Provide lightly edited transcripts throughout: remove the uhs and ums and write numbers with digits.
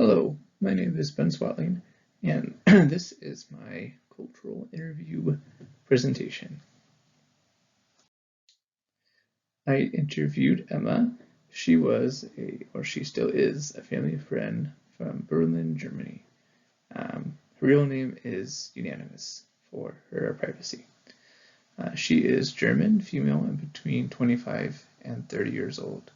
Hello, my name is Ben Swatling, and this is my cultural interview presentation. I interviewed Emma. She was she still is, a family friend from Berlin, Germany. Her real name is unanimous for her privacy. She is German, female, and between 25 and 30 years old.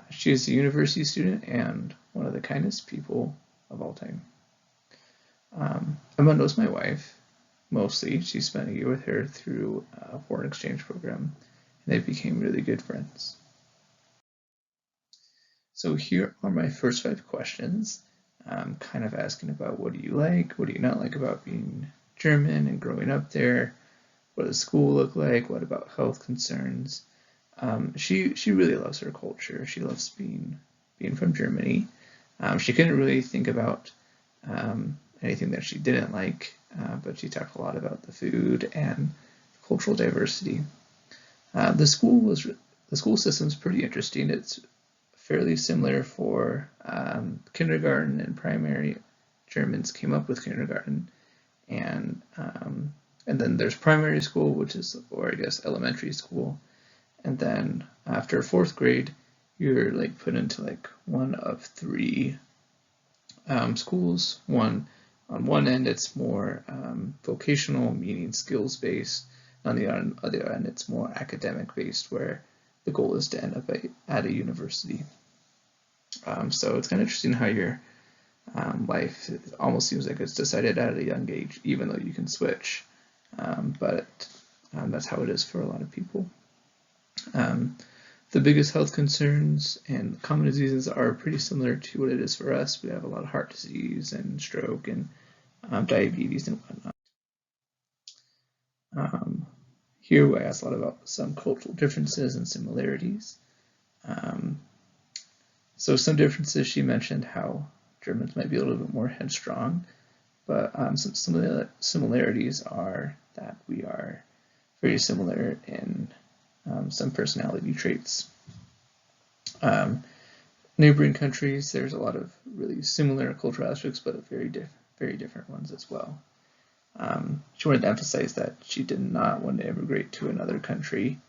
She is a university student and one of the kindest people of all time. Emma knows my wife, mostly. She spent a year with her through a foreign exchange program, and they became really good friends. So here are my first 5 questions, kind of asking about what do you like, what do you not like about being German and growing up there, what does school look like, what about health concerns. She really loves her culture. She loves being from Germany. She couldn't really think about anything that she didn't like, but she talked a lot about the food and cultural diversity. The school system's pretty interesting. It's fairly similar for kindergarten and primary. Germans came up with kindergarten, and then there's primary school, which is, or I guess elementary school. And then after 4th grade, you're like put into like one of 3 schools. On one end, it's more vocational, meaning skills based. On the other end, it's more academic based, where the goal is to end up at a university. So it's kind of interesting how your life almost seems like it's decided at a young age, even though you can switch. But that's how it is for a lot of people. The biggest health concerns and common diseases are pretty similar to what it is for us. We have a lot of heart disease and stroke and diabetes and whatnot. Here I asked a lot about some cultural differences and similarities. So some differences, she mentioned how Germans might be a little bit more headstrong, but some of the similarities are that we are very similar in some personality traits. Neighboring countries, there's a lot of really similar cultural aspects, but very different ones as well. She wanted to emphasize that she did not want to immigrate to another country.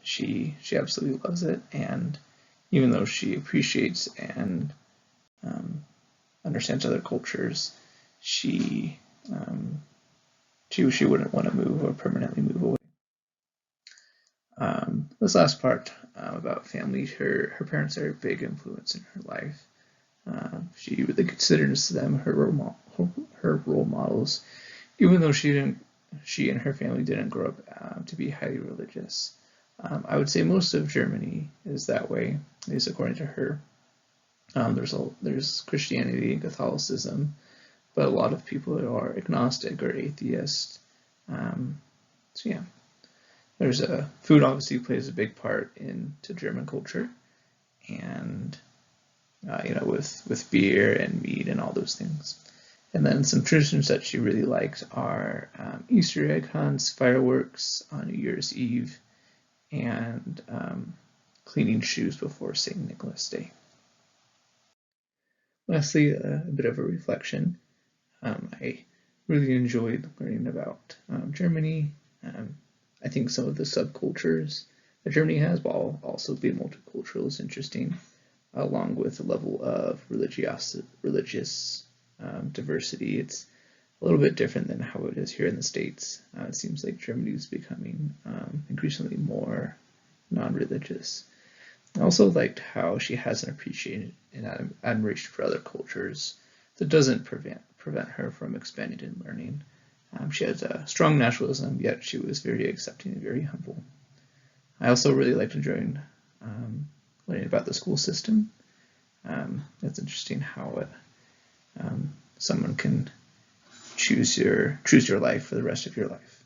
She absolutely loves it, and even though she appreciates and understands other cultures, she wouldn't want to move or permanently move away. This last part about family, her parents are a big influence in her life. She really considers them her role models, even though she and her family didn't grow up to be highly religious. I would say most of Germany is that way, at least according to her. There's Christianity and Catholicism, but a lot of people are agnostic or atheist. So yeah. There's food obviously plays a big part into German culture, and with beer and meat and all those things. And then some traditions that she really liked are Easter egg hunts, fireworks on New Year's Eve, and cleaning shoes before St. Nicholas Day. Lastly, a bit of a reflection. I really enjoyed learning about Germany. I think some of the subcultures that Germany has, while also being multicultural, is interesting, along with the level of religious diversity. It's a little bit different than how it is here in the States. It seems like Germany is becoming increasingly more non-religious. I also liked how she has an appreciation and admiration for other cultures that doesn't prevent her from expanding and learning. She has a strong nationalism, yet she was very accepting and very humble. I also really liked enjoying learning about the school system. It's interesting how someone can choose your life for the rest of your life.